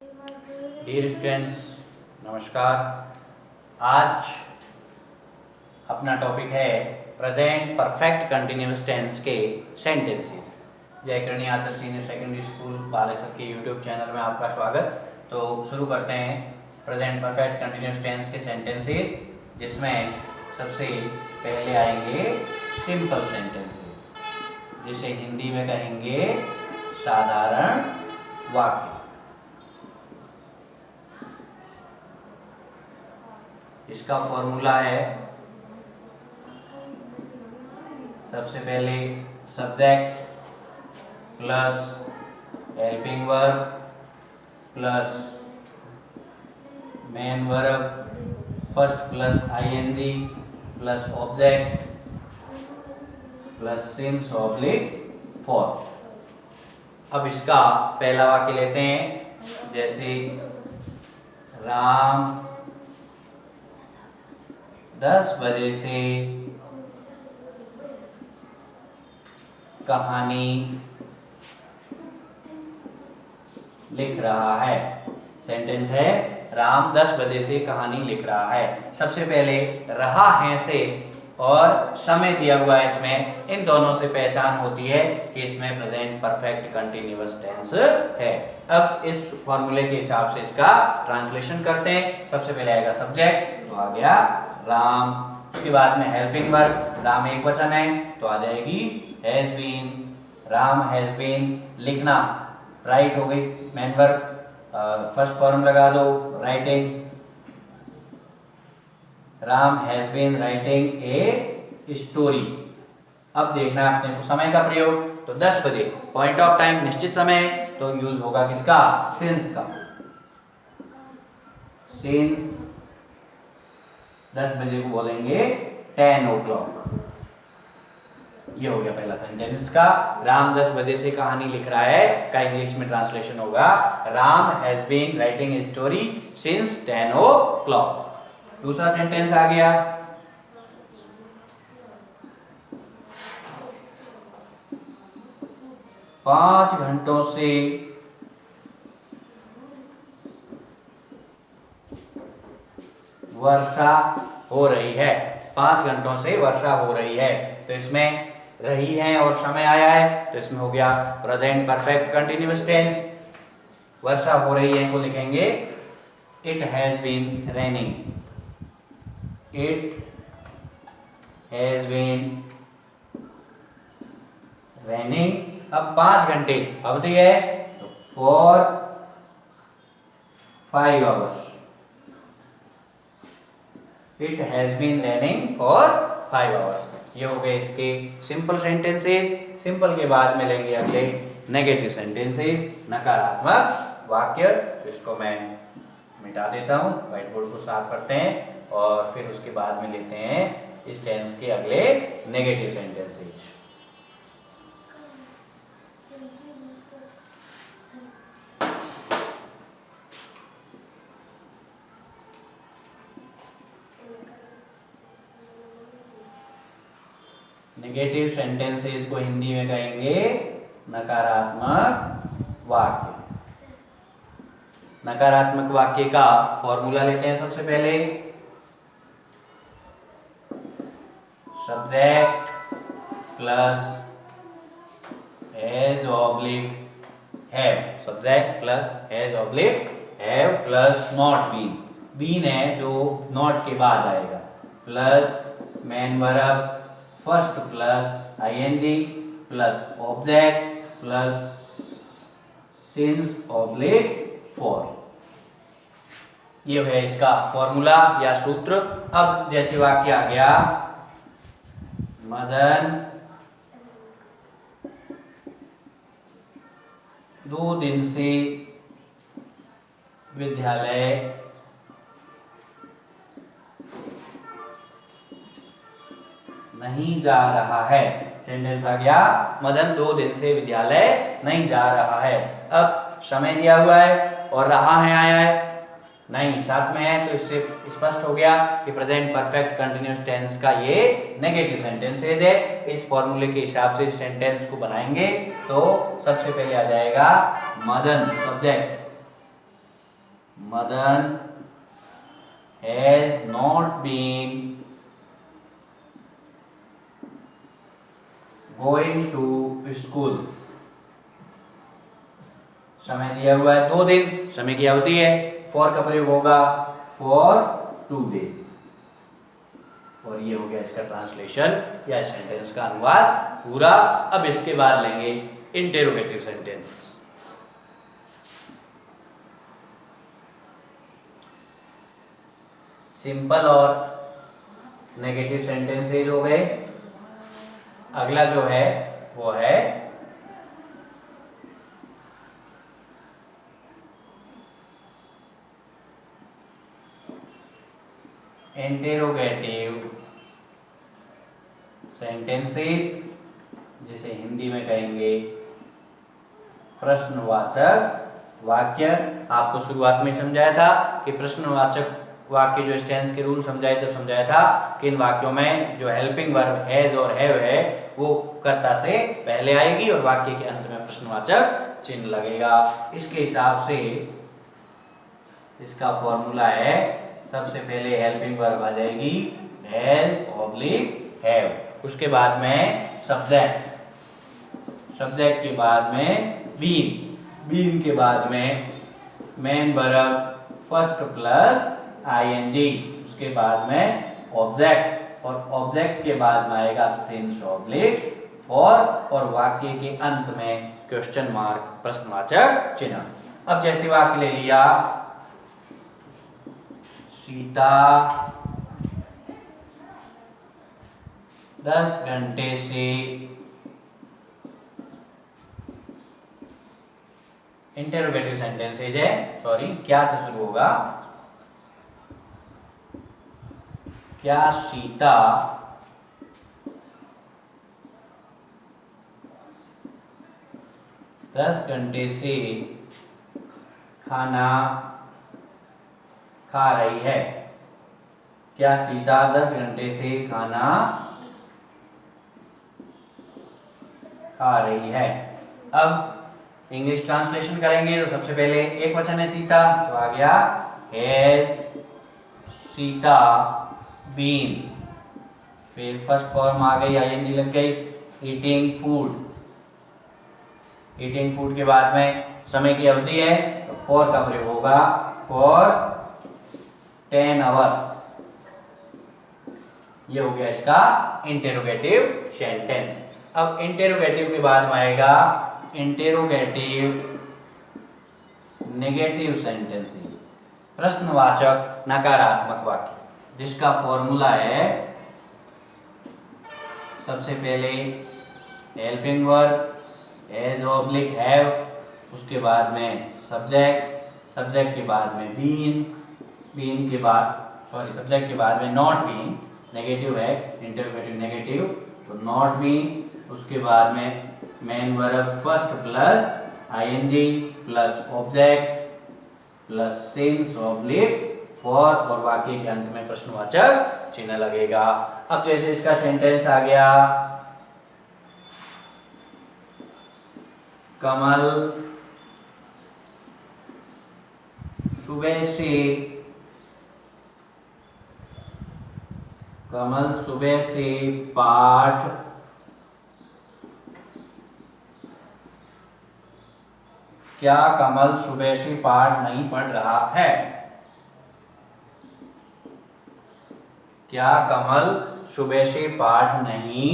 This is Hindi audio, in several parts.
डियर स्टूडेंट्स, नमस्कार। आज अपना टॉपिक है प्रेजेंट परफेक्ट कंटिन्यूअस टेंस के सेंटेंसेस। जयकर्णी आदर्श सीनियर सेकेंडरी स्कूल बालेश्वर के यूट्यूब चैनल में आपका स्वागत। तो शुरू करते हैं प्रेजेंट परफेक्ट कंटिन्यूअस टेंस के सेंटेंसेस, जिसमें सबसे पहले आएंगे सिंपल सेंटेंसेस, जिसे हिंदी में कहेंगे साधारण वाक्य। इसका फॉर्मूला है, सबसे पहले subject plus helping verb plus main verb first plus ING plus object plus since oblique for. अब इसका पहला वाक्य लेते हैं, जैसे राम 10 बजे से कहानी लिख रहा है। सेंटेंस है राम 10 बजे से कहानी लिख रहा है। सबसे पहले रहा है से और समय दिया हुआ है, इसमें इन दोनों से पहचान होती है कि इसमें प्रेजेंट परफेक्ट कंटिन्यूअस टेंस है। अब इस फॉर्मूले के हिसाब से इसका ट्रांसलेशन करते हैं। सबसे पहले आएगा सब्जेक्ट, तो आ गया राम। उसके बाद में हेल्पिंग वर्ब, राम एक वचन है तो आ जाएगी has been. Ram has been लिखना, राइट हो गई मेन वर्ब, फर्स्ट फॉर्म लगा दो writing. Ram has been writing a story. अब देखना है अपने को समय का प्रयोग, तो 10 बजे पॉइंट ऑफ टाइम निश्चित समय, तो यूज होगा किसका, सिंस का। सिंस 10 बजे को बोलेंगे 10 o'clock। ये हो गया पहला सेंटेंस का। राम 10 बजे से कहानी लिख रहा है का इंग्लिश में ट्रांसलेशन होगा Ram has been writing a story since 10 o'clock। दूसरा सेंटेंस आ गया, पांच घंटों से वर्षा हो रही है। 5 घंटों से वर्षा हो रही है, तो इसमें रही है और समय आया है, तो इसमें हो गया प्रेजेंट परफेक्ट कंटिन्यूअस टेंस। वर्षा हो रही है को लिखेंगे it has been raining. It has been raining. अब 5 घंटे अवधि है, तो for 5 hours। It has been raining for 5 hours। ये हो गए इसके सिंपल सेंटेंसेस। सिंपल के बाद मिलेंगे अगले नेगेटिव सेंटेंसेस, नकारात्मक वाक्य। इसको मैं मिटा देता हूं, व्हाइट बोर्ड को साफ करते हैं और फिर उसके बाद में लेते हैं इस टेंस के अगले नेगेटिव सेंटेंसेस। नेगेटिव सेंटेंसेस को हिंदी में कहेंगे नकारात्मक वाक्य। नकारात्मक वाक्य का फॉर्मूला लेते हैं। सबसे पहले subject plus has oblique have. Subject plus has oblique have plus not been. Been है जो नॉट के बाद आएगा, plus main verb first plus ING plus object plus since oblique for. ये है इसका फॉर्मूला या सूत्र। अब जैसे वाक्य आ गया, मदन 2 दिन से विद्यालय नहीं जा रहा है। सेंटेंस आ गया मदन 2 दिन से विद्यालय नहीं जा रहा है। अब समय दिया हुआ है और रहा है आया है, नहीं साथ में है, तो इससे स्पष्ट हो गया कि प्रेजेंट परफेक्ट कंटिन्यूअस टेंस का ये नेगेटिव सेंटेंसेस है। इस फॉर्मूले के हिसाब से इस सेंटेंस को बनाएंगे तो सबसे पहले आ जाएगा Madan subject Madan has not been going to school. समय दिया हुआ है 2 दिन, समय की अवधि है, फॉर का प्रयोग होगा फॉर 2 days। और ये हो गया इसका ट्रांसलेशन या सेंटेंस का अनुवाद पूरा। अब इसके बाद लेंगे इंटेरोगेटिव सेंटेंस। सिंपल और नेगेटिव सेंटेंसेज हो गए। अगला जो है वो है इंटेरोगेटिव सेंटेंसेस, जिसे हिंदी में कहेंगे प्रश्नवाचक वाक्य। आपको शुरुआत में समझाया था कि प्रश्नवाचक वाक्य जो टेंस के रूल समझाए जब समझाया था कि इन वाक्यों में जो हेल्पिंग वर्ब हैज और हैव है वो कर्ता से पहले आएगी और वाक्य के अंत में प्रश्नवाचक चिन्ह लगेगा। इसके हिसाब से इसका फॉर्मूला है, सबसे पहले हेल्पिंग वर्ब आ जाएगी हैज ऑब्लिक हैव, उसके बाद में सब्जेक्ट, सब्जेक्ट के बाद में बीन, बीन के बाद में main verb first plus ING, उसके बाद में ऑब्जेक्ट और ऑब्जेक्ट के बाद में आएगा सिंस ऑब्लिक फॉर और वाक्य के अंत में क्वेश्चन मार्क प्रश्नवाचक चिन्ह। अब जैसे वाक्य ले लिया, सीता 10 घंटे से इंटरोगेटिव सेंटेंसेज है, सॉरी क्या से शुरू होगा, क्या सीता 10 घंटे से खाना खा रही है। क्या सीता 10 घंटे से खाना खा रही है। अब इंग्लिश ट्रांसलेशन करेंगे तो सबसे पहले एक वचन है सीता, तो आ गया हैज सीता बीन, फिर फर्स्ट फॉर्म आ गई आईएनजी लग गई, ईटिंग फूड, ईटिंग फूड के बाद में समय की अवधि है तो फॉर का प्रयोग होगा फॉर 10 आवर्स। ये हो गया इसका इंटेरोगेटिव सेंटेंस। अब इंटेरोगेटिव के बाद में आएगा इंटेरोगेटिव नेगेटिव सेंटेंसेस, प्रश्नवाचक नकारात्मक वाक्य, जिसका फॉर्मूला है सबसे पहले helping verb has oblique have, उसके बाद में सब्जेक्ट, सब्जेक्ट के बाद में बीन, बीन के बाद सॉरी सब्जेक्ट के बाद में नॉट बीन, नेगेटिव है इंटरोगेटिव नेगेटिव तो नॉट बीन, उसके बाद में main verb first plus ING plus object plus since oblique for और वाक्य के अंत में प्रश्नवाचक चिन्ह लगेगा। अब जैसे इसका सेंटेंस आ गया, कमल सुबह से, कमल सुबह से पाठ क्या कमल सुबह से पाठ नहीं पढ़ रहा है। क्या कमल सुबह से पाठ नहीं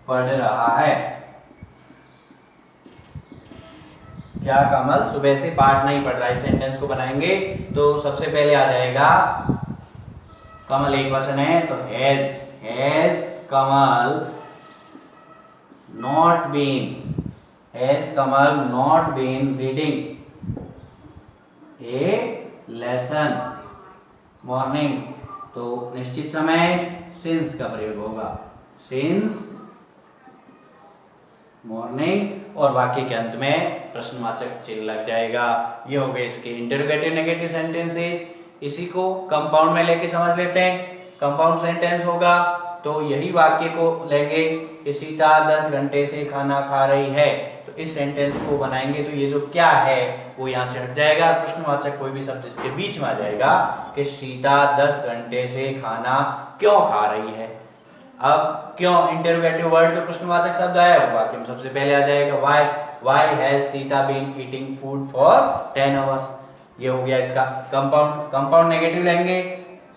पढ़ रहा है। क्या कमल सुबह से पाठ नहीं पढ़ रहा है। इस सेंटेंस को बनाएंगे तो सबसे पहले आ जाएगा कमल एक वचन है तो has Kamal not been, has Kamal not been reading a lesson morning, तो निश्चित समय सिंस का प्रयोग होगा, सिंस मॉर्निंग और वाक्य के अंत में प्रश्नवाचक चिन्ह लग जाएगा। ये हो गए इसके इंटरोगेटिव नेगेटिव सेंटेंसेस। इसी को कंपाउंड में लेके समझ लेते हैं। कंपाउंड सेंटेंस होगा तो यही वाक्य को लेंगे कि सीता 10 घंटे से खाना खा रही है, तो इस सेंटेंस को बनाएंगे तो ये जो क्या है वो यहाँ से हट जाएगा, प्रश्नवाचक कोई भी शब्द इसके बीच में आ जाएगा कि सीता 10 घंटे से खाना क्यों खा रही है। अब क्यों इंटरोगेटिव वर्ड जो प्रश्नवाचक शब्द आया वो वाक्य में सबसे पहले आ जाएगा why has Sita been eating food for 10 hours. ये हो गया इसका कंपाउंड नेगेटिव लेंगे,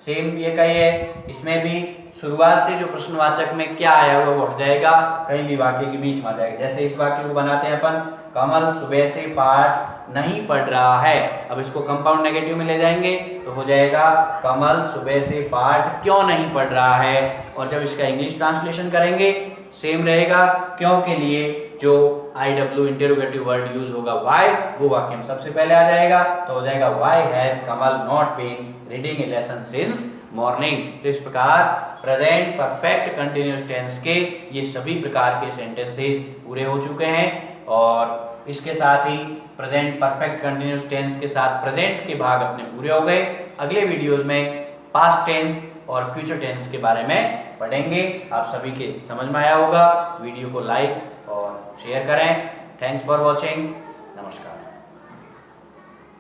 सेम ये का ही है, इसमें भी शुरुआत से जो प्रश्नवाचक में क्या आया हुआ वो हट जाएगा, कहीं भी वाक्य के बीच में आ जाएगा। जैसे इस वाक्य को बनाते हैं अपन, कमल सुबह से पाठ नहीं पढ़ रहा है। अब इसको कंपाउंड नेगेटिव में ले जाएंगे तो हो जाएगा कमल सुबह से पाठ क्यों नहीं पढ़ रहा है। और जब इसका इंग्लिश ट्रांसलेशन करेंगे सेम रहेगा, क्यों के लिए जो IW इंटरोगेटिव वर्ड यूज होगा व्हाई, वो वाक्य में सबसे पहले आ जाएगा, तो हो जाएगा why has Kamal not been reading a lesson since morning. तो इस प्रकार प्रेजेंट परफेक्ट कंटिन्यूअस टेंस के ये सभी प्रकार के सेंटेंसेस पूरे हो चुके हैं। और इसके साथ ही प्रेजेंट परफेक्ट कंटिन्यूअस टेंस के साथ प्रेजेंट के भाग अपने पूरे हो गए। अगले वीडियोस में पास्ट टेंस और फ्यूचर टेंस के बारे में पढ़ेंगे। आप सभी के समझ में आया होगा। वीडियो को लाइक और शेयर करें। Thanks for watching. नमस्कार।